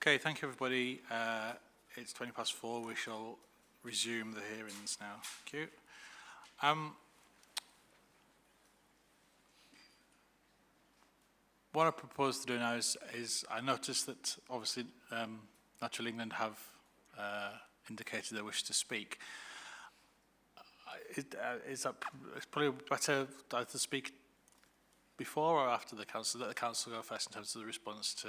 Okay, thank you everybody. It's 4:20. We shall resume the hearings now. Thank you. What I propose to do now is I noticed that obviously Natural England have indicated their wish to speak. It's probably better to speak before or after the council. Let the council go first in terms of the response to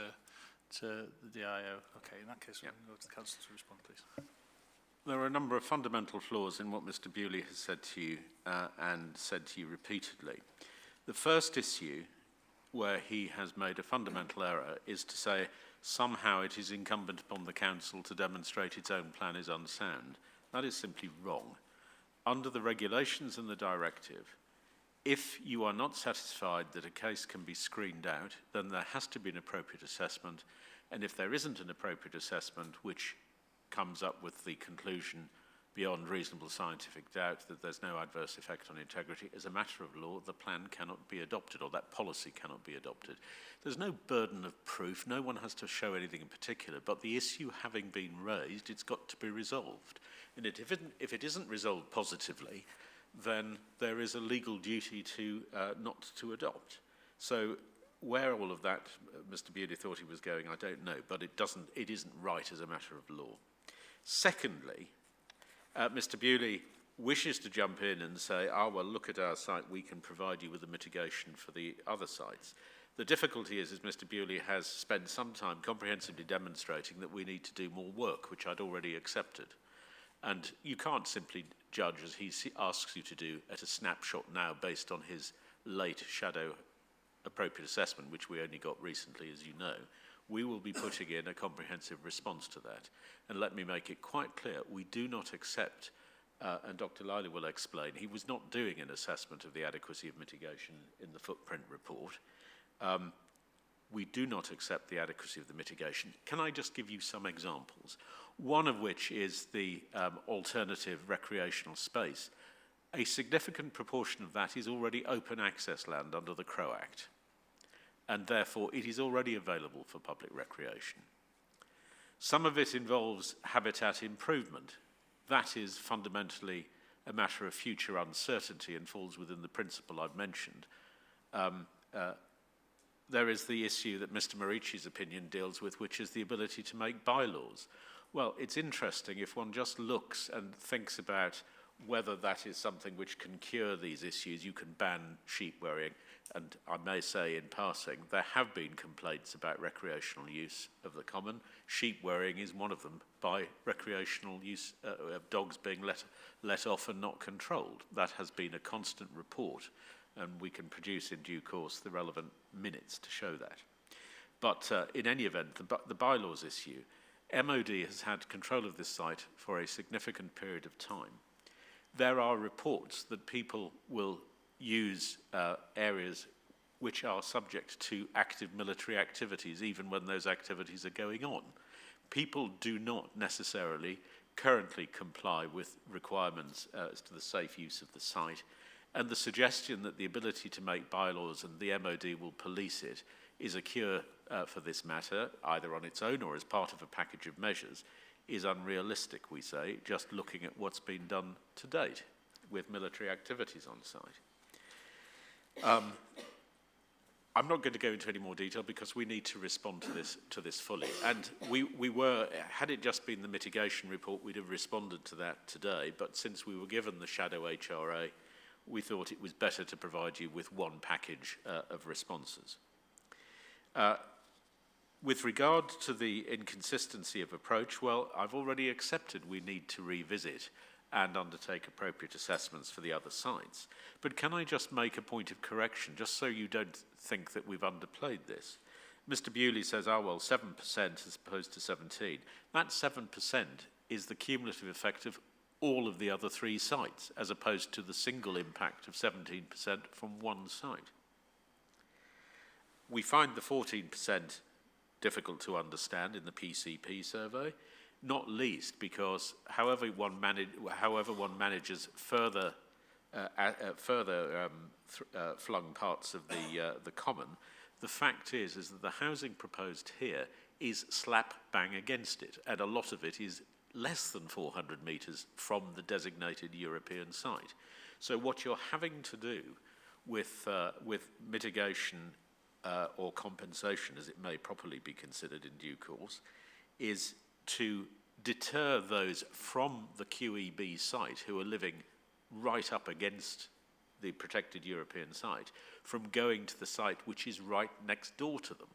the DIO. Okay, in that case, we can go to the council to respond, please. There are a number of fundamental flaws in what Mr. Bewley has said to you and said to you repeatedly. The first issue where he has made a fundamental error is to say somehow it is incumbent upon the council to demonstrate its own plan is unsound. That is simply wrong. Under the regulations and the directive, if you are not satisfied that a case can be screened out, then there has to be an appropriate assessment. And if there isn't an appropriate assessment which comes up with the conclusion beyond reasonable scientific doubt that there's no adverse effect on integrity, as a matter of law, the plan cannot be adopted, or that policy cannot be adopted. There's no burden of proof. No one has to show anything in particular. But the issue having been raised, it's got to be resolved. And if it isn't resolved positively, then there is a legal duty to not to adopt. So where all of that Mr. Bewley thought he was going, I don't know, but it isn't right as a matter of law. Secondly, Mr. Bewley wishes to jump in and say, well, look at our site, we can provide you with a mitigation for the other sites. The difficulty is Mr. Bewley has spent some time comprehensively demonstrating that we need to do more work, which I'd already accepted. And you can't simply judge, as he asks you to do, at a snapshot now based on his late shadow appropriate assessment, which we only got recently, as you know. We will be putting in a comprehensive response to that. And let me make it quite clear, we do not accept, and Dr. Liley will explain, he was not doing an assessment of the adequacy of mitigation in the footprint report. We do not accept the adequacy of the mitigation. Can I just give you some examples? One of which is the alternative recreational space. A significant proportion of that is already open access land under the Crow Act, and therefore it is already available for public recreation. Some of it involves habitat improvement. That is fundamentally a matter of future uncertainty and falls within the principle I've mentioned. There is the issue that Mr. Marici's opinion deals with, which is the ability to make bylaws. Well, it's interesting if one just looks and thinks about whether that is something which can cure these issues. You can ban sheep worrying, and I may say in passing, there have been complaints about recreational use of the common. Sheep worrying is one of them, by recreational use of dogs being let off and not controlled. That has been a constant report, and we can produce in due course the relevant minutes to show that. But in any event, the bylaws issue, MOD has had control of this site for a significant period of time. There are reports that people will use areas which are subject to active military activities, even when those activities are going on. People do not necessarily currently comply with requirements as to the safe use of the site. And the suggestion that the ability to make bylaws and the MOD will police it is a cure for this matter, either on its own or as part of a package of measures, is unrealistic, we say, just looking at what's been done to date with military activities on site. I'm not going to go into any more detail because we need to respond to this fully. And we were, had it just been the mitigation report, we'd have responded to that today. But since we were given the shadow HRA, we thought it was better to provide you with one package of responses. With regard to the inconsistency of approach, well, I've already accepted we need to revisit and undertake appropriate assessments for the other sites. But can I just make a point of correction, just so you don't think that we've underplayed this? Mr. Bewley says, well, 7% as opposed to 17%. That 7% is the cumulative effect of all of the other three sites, as opposed to the single impact of 17% from one site. We find the 14% difficult to understand in the PCP survey, not least because however one manages further flung parts of the common, The fact is that the housing proposed here is slap bang against it, and a lot of it is less than 400 metres from the designated European site. So what you're having to do with mitigation or compensation, as it may properly be considered in due course, is to deter those from the QEB site who are living right up against the protected European site from going to the site which is right next door to them.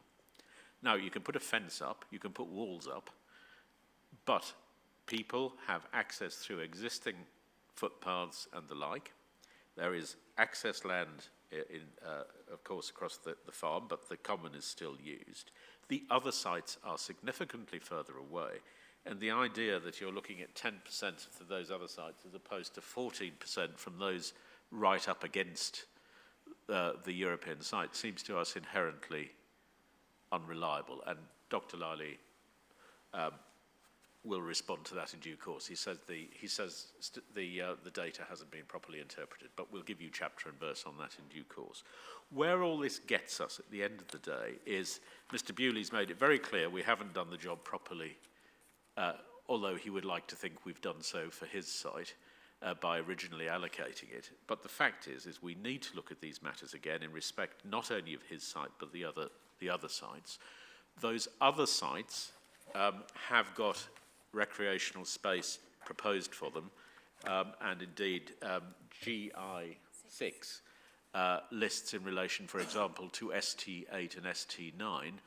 Now, you can put a fence up, you can put walls up, but people have access through existing footpaths and the like. There is access land, of course, across the farm, but the common is still used. The other sites are significantly further away, and the idea that you're looking at 10% of those other sites as opposed to 14% from those right up against the European site seems to us inherently unreliable, and Dr. Lally will respond to that in due course. He says the data hasn't been properly interpreted, but we'll give you chapter and verse on that in due course. Where all this gets us at the end of the day is Mr. Bewley's made it very clear we haven't done the job properly, although he would like to think we've done so for his site by originally allocating it. But the fact is we need to look at these matters again in respect not only of his site but the other sites. Those other sites have got recreational space proposed for them, and indeed GI6 lists in relation, for example, to ST8 and ST9,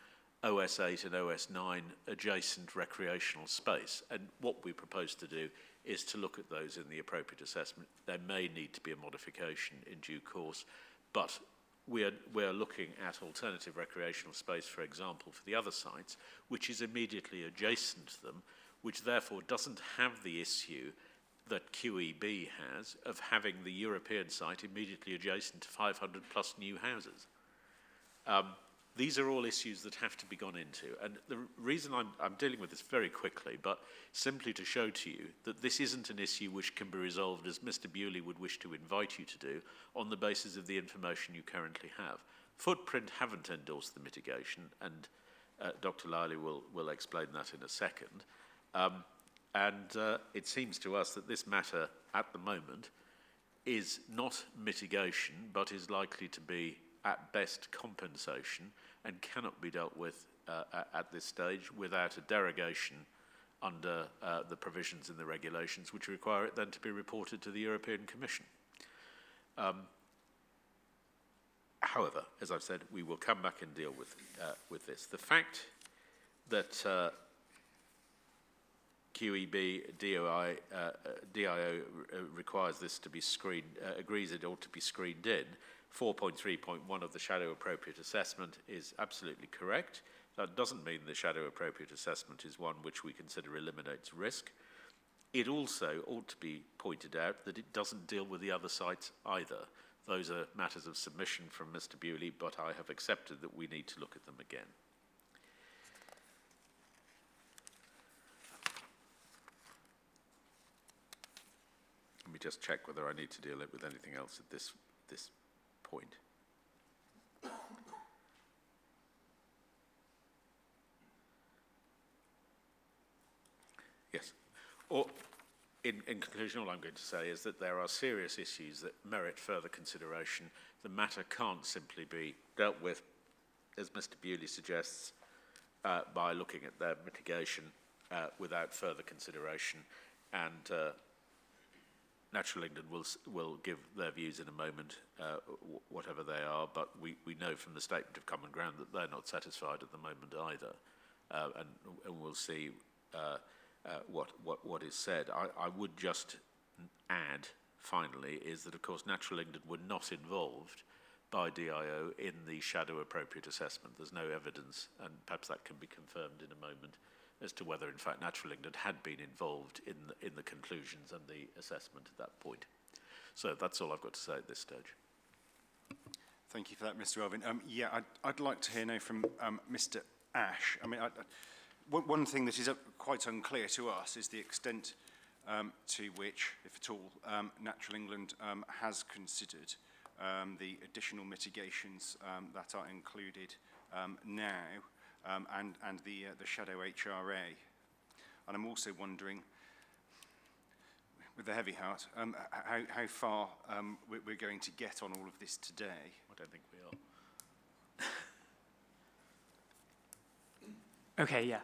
OS8 and OS9 adjacent recreational space. And what we propose to do is to look at those in the appropriate assessment. There may need to be a modification in due course, but we are looking at alternative recreational space, for example, for the other sites, which is immediately adjacent to them, which therefore doesn't have the issue that QEB has of having the European site immediately adjacent to 500 plus new houses. These are all issues that have to be gone into. And the reason I'm dealing with this very quickly, but simply to show to you that this isn't an issue which can be resolved, as Mr. Bewley would wish to invite you to do, on the basis of the information you currently have. Footprint haven't endorsed the mitigation, and Dr. Lally will explain that in a second. It seems to us that this matter at the moment is not mitigation, but is likely to be at best compensation, and cannot be dealt with at this stage without a derogation under the provisions in the regulations which require it then to be reported to the European Commission. However, as I've said, we will come back and deal with this. The fact that QEB DIO requires this to be screened, agrees it ought to be screened in, 4.3.1 of the shadow appropriate assessment is absolutely correct. That doesn't mean the shadow appropriate assessment is one which we consider eliminates risk. It also ought to be pointed out that it doesn't deal with the other sites either. Those are matters of submission from Mr. Bewley, but I have accepted that we need to look at them again. Let me just check whether I need to deal with anything else at this point. Yes. Or, in conclusion, all I'm going to say is that there are serious issues that merit further consideration. The matter can't simply be dealt with, as Mr. Bewley suggests, by looking at their mitigation without further consideration, and Natural England will give their views in a moment, whatever they are, but we know from the Statement of Common Ground that they're not satisfied at the moment either, and we'll see what is said. I would just add, finally, is that, of course, Natural England were not involved by DIO in the shadow appropriate assessment. There's no evidence, and perhaps that can be confirmed in a moment, as to whether, in fact, Natural England had been involved in the conclusions and the assessment at that point. So that's all I've got to say at this stage. Thank you for that, Mr. Elvin. I'd like to hear now from Mr. Ash. I mean, one thing that is quite unclear to us is the extent to which, if at all, Natural England has considered the additional mitigations that are included now and the shadow HRA. And I'm also wondering, with a heavy heart, how far we're going to get on all of this today. I don't think we are. Okay, yeah.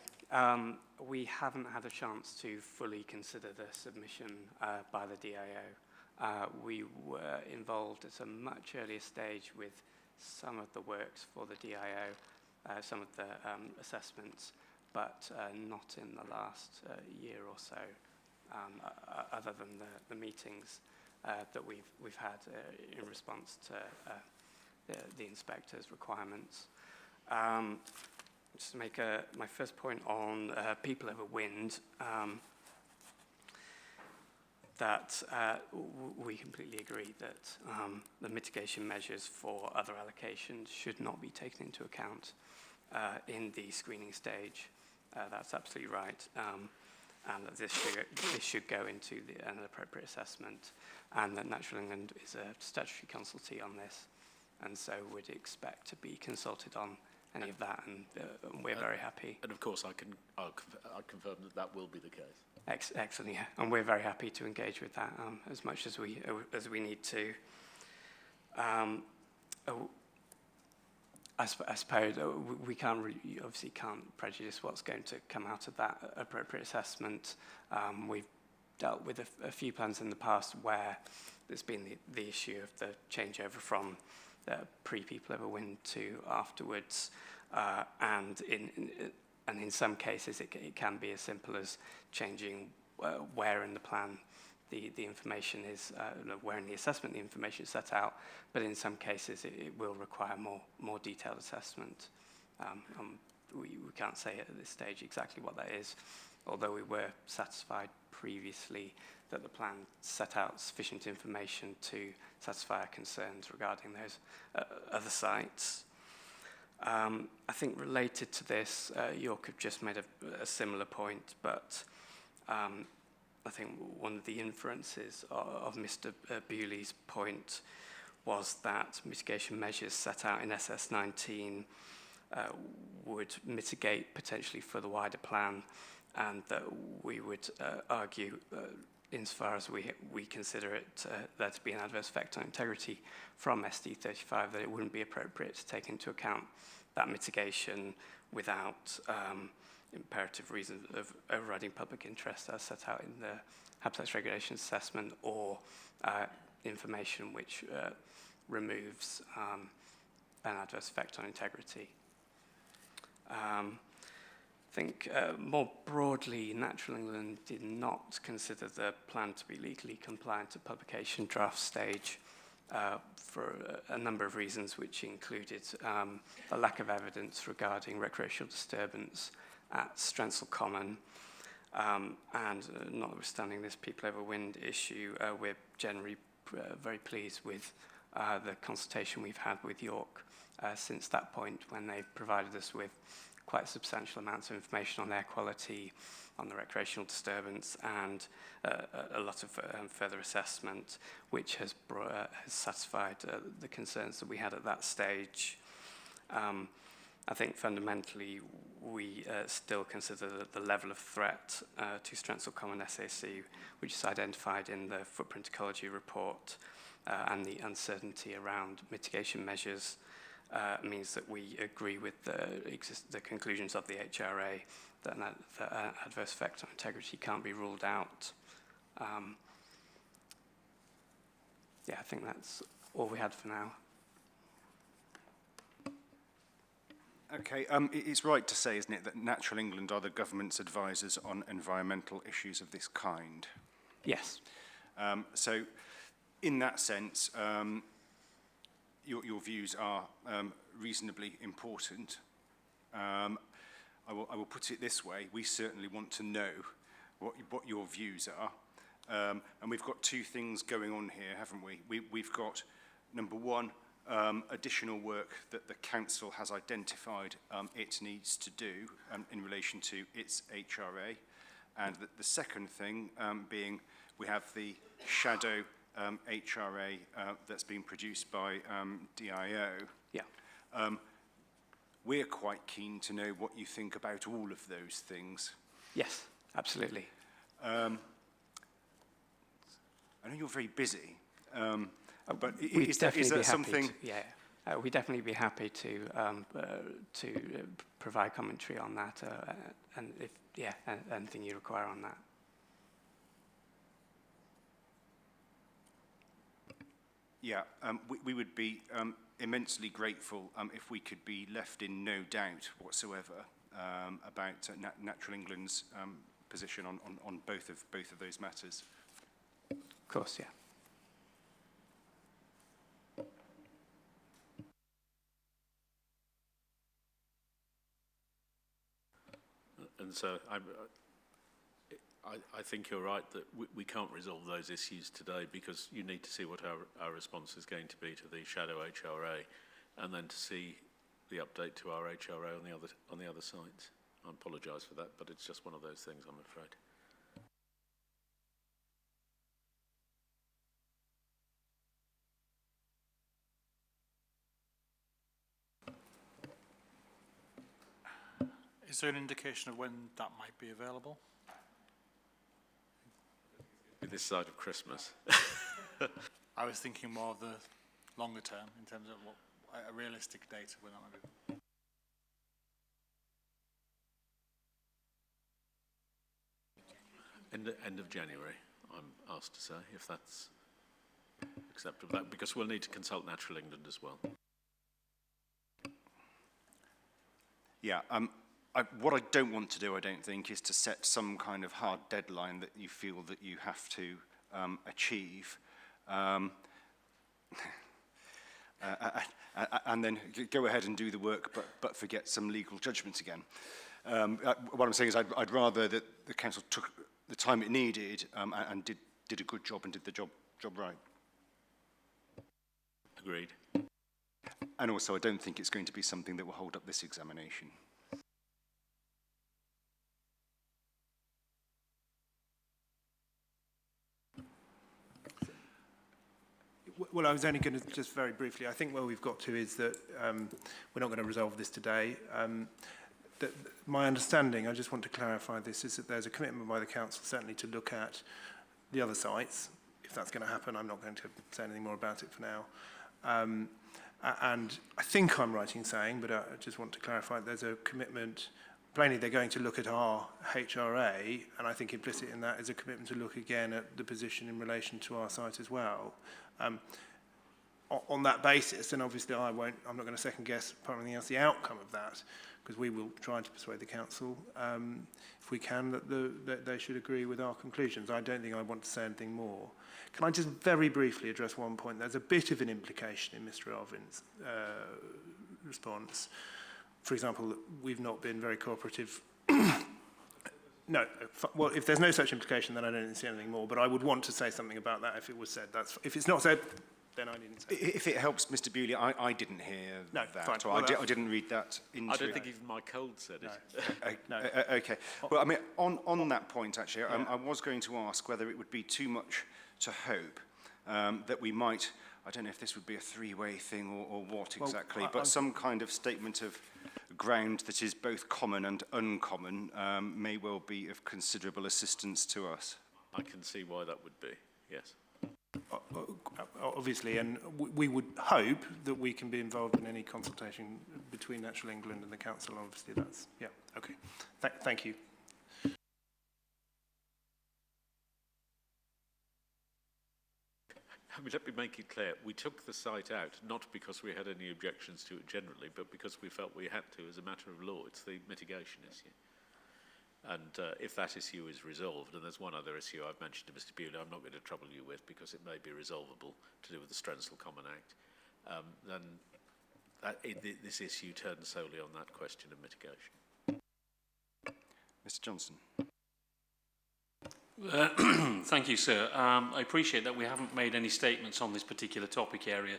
We haven't had a chance to fully consider the submission by the DIO. We were involved at a much earlier stage with some of the works for the DIO, some of the assessments, but not in the last year or so, other than the meetings that we've had in response to the inspector's requirements. Just to make my first point on People Over Wind, that we completely agree that the mitigation measures for other allocations should not be taken into account in the screening stage. That's absolutely right. And that this should go into an appropriate assessment, and that Natural England is a statutory consultee on this, and so would expect to be consulted on any of that, and we're very happy. And of course, I'll confirm that will be the case. Excellent, yeah, and we're very happy to engage with that as much as we need to. I suppose we obviously can't prejudice what's going to come out of that appropriate assessment. We've dealt with a few plans in the past where there's been the issue of the changeover from pre-People Over Wind to afterwards, and in some cases it can be as simple as changing where in the plan the information is, where in the assessment the information is set out, but in some cases it will require more detailed assessment. We can't say at this stage exactly what that is, although we were satisfied previously that the plan set out sufficient information to satisfy our concerns regarding those other sites. I think related to this, York have just made a similar point, but I think one of the inferences of Mr. Bewley's point was that mitigation measures set out in SS19 would mitigate potentially for the wider plan, and that we would argue, insofar as we consider it there to be an adverse effect on integrity from SD35, that it wouldn't be appropriate to take into account that mitigation without imperative reasons of overriding public interest as set out in the Habitats Regulation Assessment, or information which removes an adverse effect on integrity. I think more broadly, Natural England did not consider the plan to be legally compliant at publication draft stage for a number of reasons, which included a lack of evidence regarding recreational disturbance at Strensall Common, and notwithstanding this People Over Wind issue, we're generally very pleased with the consultation we've had with York since that point, when they provided us with quite substantial amounts of information on air quality, on the recreational disturbance, and a lot of further assessment, which has satisfied the concerns that we had at that stage. I think fundamentally we still consider that the level of threat to Strensall Common SAC, which is identified in the Footprint Ecology report, and the uncertainty around mitigation measures, means that we agree with the conclusions of the HRA that the adverse effect on integrity can't be ruled out. Yeah, I think that's all we had for now. Okay, it's right to say, isn't it, that Natural England are the government's advisors on environmental issues of this kind? Yes. So, in that sense, your views are reasonably important. I will put it this way: we certainly want to know what your views are, and we've got two things going on here, haven't we? We've got, number one, additional work that the council has identified it needs to do in relation to its HRA, and the second thing being we have the shadow HRA that's been produced by DIO. Yeah. we're quite keen to know what you think about all of those things. Yes, absolutely. I know you're very busy, but We'd is there definitely be happy something... we'd definitely be happy to provide commentary on that, and if anything you require on that. Yeah, we would be immensely grateful if we could be left in no doubt whatsoever about Natural England's position on both of those matters. Of course, yeah. And so I think you're right that we can't resolve those issues today because you need to see what our response is going to be to the shadow HRA, and then to see the update to our HRA on the other sites. I apologise for that, but it's just one of those things, I'm afraid. Is there an indication of when that might be available? This side of Christmas. I was thinking more of the longer term in terms of what a realistic date of when that might be. End of January, I'm asked to say, if that's acceptable, because we'll need to consult Natural England as well. Yeah, what I don't want to do, I don't think, is to set some kind of hard deadline that you feel that you have to achieve. And then go ahead and do the work, but forget some legal judgment again. What I'm saying is I'd rather that the council took the time it needed and did a good job and did the job right. Agreed. And also, I don't think it's going to be something that will hold up this examination. Well, I was only going to just very briefly, I think where we've got to is that we're not going to resolve this today. My understanding, I just want to clarify this, is that there's a commitment by the council certainly to look at the other sites. If that's going to happen, I'm not going to say anything more about it for now. And I think I'm right in saying, but I just want to clarify, there's a commitment. Plainly, they're going to look at our HRA, and I think implicit in that is a commitment to look again at the position in relation to our site as well. On that basis, and obviously I'm not going to second guess, apart from anything else, the outcome of that, because we will try to persuade the council, if we can, that they should agree with our conclusions. I don't think I want to say anything more. Can I just very briefly address one point? There's a bit of an implication in Mr. Alvin's response. For example, that we've not been very cooperative. No, well, if there's no such implication, then I don't see anything more. But I would want to say something about that if it was said. If it's not said, then I didn't say it. If it helps, Mr. Bewley, I didn't hear that. Fine. Or I didn't read that into I don't think even my cold said it. No. Okay. Well, I mean, on that point, actually, I was going to ask whether it would be too much to hope that we might, I don't know if this would be a three-way thing or what exactly, but some kind of statement of ground that is both common and uncommon may well be of considerable assistance to us. I can see why that would be, yes. Obviously, and we would hope that we can be involved in any consultation between Natural England and the council. Obviously, that's, yeah, okay. Thank you. I mean, let me make it clear, we took the site out, not because we had any objections to it generally, but because we felt we had to as a matter of law. It's the mitigation issue. And if that issue is resolved, and there's one other issue I've mentioned to Mr. Bewley I'm not going to trouble you with because it may be resolvable to do with the Strensel Common Act, then this issue turns solely on that question of mitigation. Mr. Johnson. Thank you, sir. I appreciate that we haven't made any statements on this particular topic area,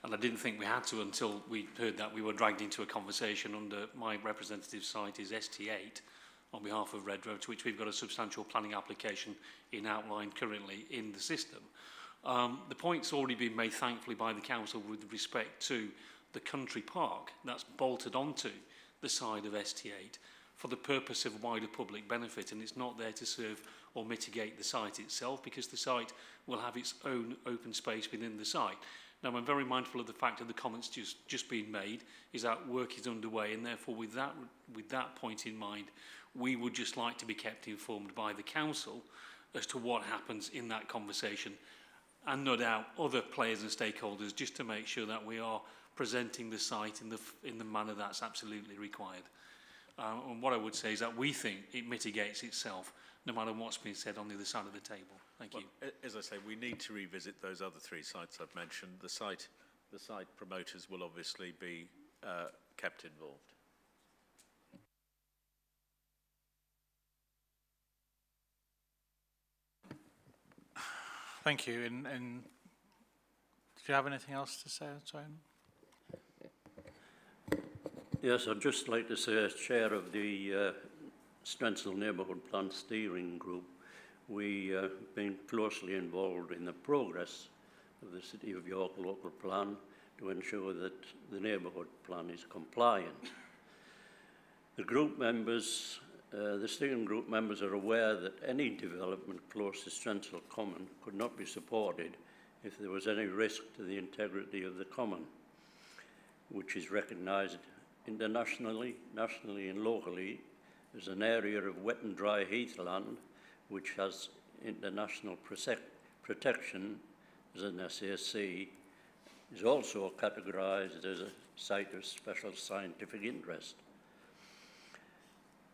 and I didn't think we had to until we heard that we were dragged into a conversation under my representative site is ST8 on behalf of Redrow, to which we've got a substantial planning application in outline currently in the system. The point's already been made, thankfully, by the council with respect to the country park that's bolted onto the side of ST8 for the purpose of wider public benefit, and it's not there to serve or mitigate the site itself, because the site will have its own open space within the site. Now, I'm very mindful of the fact that the comments just being made is that work is underway, and therefore with that point in mind, we would just like to be kept informed by the council as to what happens in that conversation, and no doubt other players and stakeholders, just to make sure that we are presenting the site in the manner that's absolutely required. And what I would say is that we think it mitigates itself, no matter what's been said on the other side of the table. Thank you. As I say, we need to revisit those other 3 sites I've mentioned. The site promoters will obviously be kept involved. Thank you. And do you have anything else to say, Tony? Yes, I'd just like to say, as chair of the Strensall Neighbourhood Plan Steering Group, we have been closely involved in the progress of the City of York local plan to ensure that the neighbourhood plan is compliant. The group members, the steering group members are aware that any development close to Strensall Common could not be supported if there was any risk to the integrity of the common, which is recognised internationally, nationally and locally as an area of wet and dry heathland which has international protection as an SAC, is also categorised as a site of special scientific interest.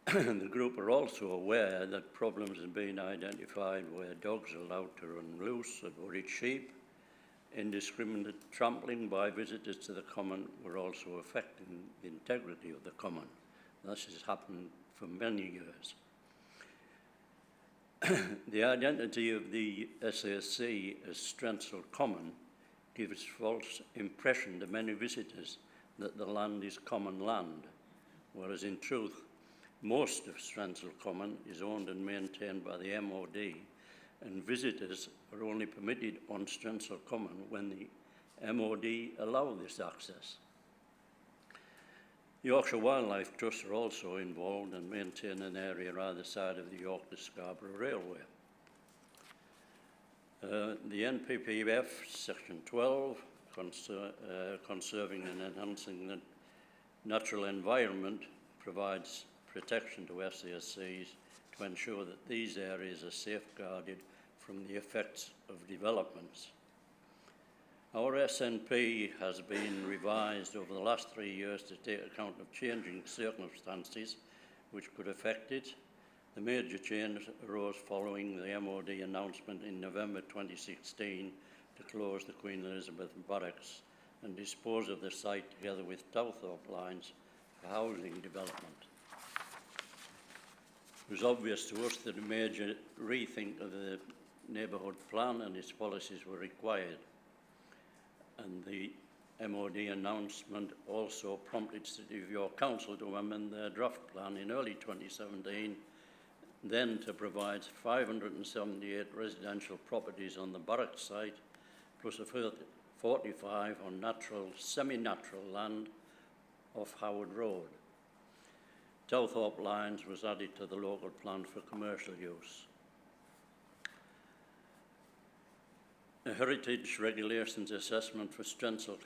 The group are also aware that problems have been identified where dogs are allowed to run loose and worried sheep. Indiscriminate trampling by visitors to the common were also affecting the integrity of the common. This has happened for many years. The identity of the SAC as Strensall Common gives false impression to many visitors that the land is common land, whereas in truth, most of Strensall Common is owned and maintained by the MOD, and visitors are only permitted on Strensall Common when the MOD allow this access. Yorkshire Wildlife Trust are also involved and maintain an area either side of the York to Scarborough Railway. The NPPF Section 12, Conserving and Enhancing the Natural Environment, provides protection to SACs to ensure that these areas are safeguarded from the effects of developments. Our SNP has been revised over the last 3 years to take account of changing circumstances which could affect it. The major change arose following the MOD announcement in November 2016 to close the Queen Elizabeth Barracks and dispose of the site together with Towthorpe Lines for housing development. It was obvious to us that a major rethink of the neighbourhood plan and its policies were required, and the MOD announcement also prompted City of York Council to amend their draft plan in early 2017, then to provide 578 residential properties on the barracks site, plus a further 45 on natural, semi-natural land off Howard Road. Towthorpe Lines was added to the local plan for commercial use. A heritage regulations assessment for Strensall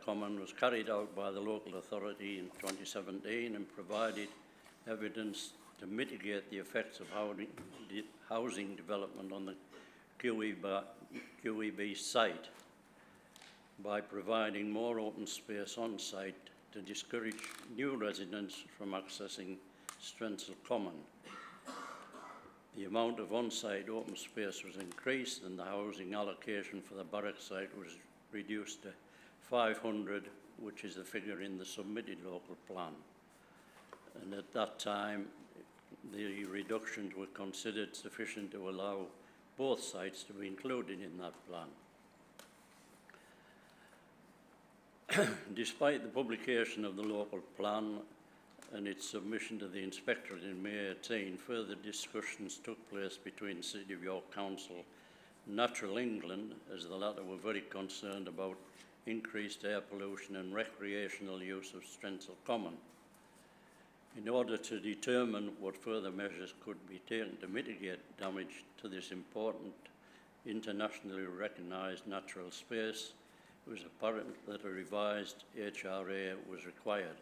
Common was carried out by the local authority in 2017 and provided evidence to mitigate the effects of housing development on the QEB site by providing more open space on site to discourage new residents from accessing Strensall Common. The amount of on-site open space was increased and the housing allocation for the barracks site was reduced to 500, which is the figure in the submitted local plan. And at that time, the reductions were considered sufficient to allow both sites to be included in that plan. Despite the publication of the local plan and its submission to the Inspectorate in May 18, further discussions took place between City of York Council and Natural England, as the latter were very concerned about increased air pollution and recreational use of Strensall Common. In order to determine what further measures could be taken to mitigate damage to this important internationally recognised natural space, it was apparent that a revised HRA was required.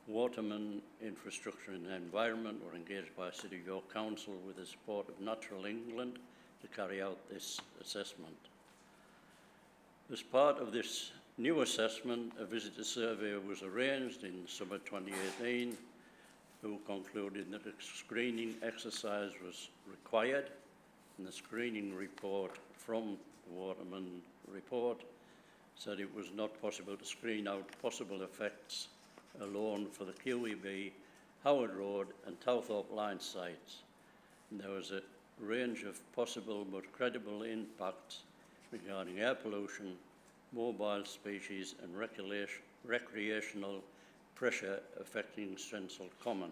Waterman, Infrastructure and Environment were engaged by City York Council with the support of Natural England to carry out this assessment. As part of this new assessment, a visitor survey was arranged in summer 2018, who concluded that a screening exercise was required, and the screening report from the Waterman report said it was not possible to screen out possible effects alone for the QEB, Howard Road and Towthorpe Line sites. And there was a range of possible but credible impacts regarding air pollution, mobile species and recreational pressure affecting Strensall Common.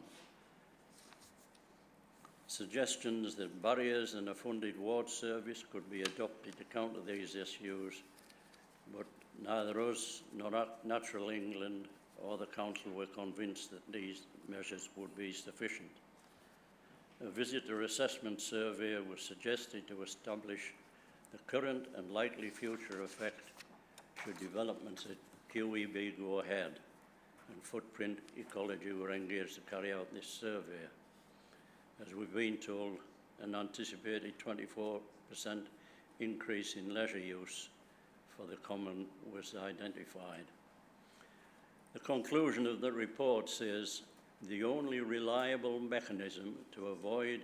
Suggestions that barriers and a funded ward service could be adopted to counter these issues, but neither us nor Natural England or the Council were convinced that these measures would be sufficient. A visitor assessment survey was suggested to establish the current and likely future effect should developments at QEB go ahead, and Footprint Ecology were engaged to carry out this survey. As we've been told, an anticipated 24% increase in leisure use for the common was identified. The conclusion of the report says the only reliable mechanism to avoid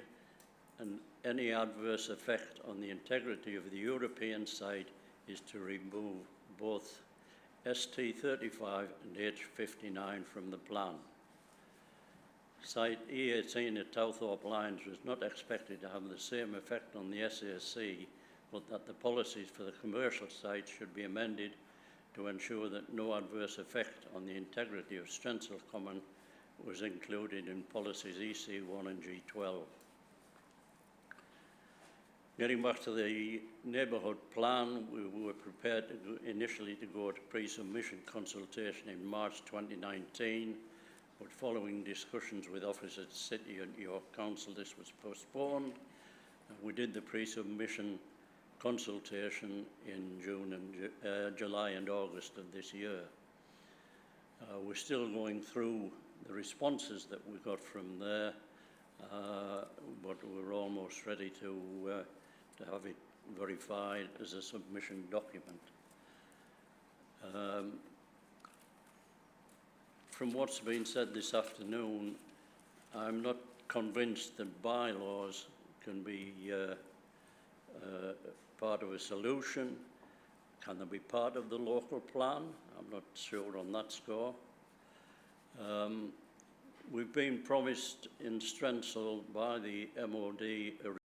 any adverse effect on the integrity of the European site is to remove both ST35 and H59 from the plan. Site E18 at Towthorpe Lines was not expected to have the same effect on the SAC, but that the policies for the commercial site should be amended to ensure that no adverse effect on the integrity of Strensall Common was included in policies EC1 and G12. Getting back to the neighbourhood plan, we were prepared initially to go to pre-submission consultation in March 2019, but following discussions with officers at City and York Council, this was postponed. We did the pre-submission consultation in June and July and August of this year. We're still going through the responses that we got from there, but we're almost ready to have it verified as a submission document. From what's been said this afternoon, I'm not convinced that bylaws can be part of a solution. Can they be part of the local plan? I'm not sure on that score. We've been promised in Strensall by the MOD a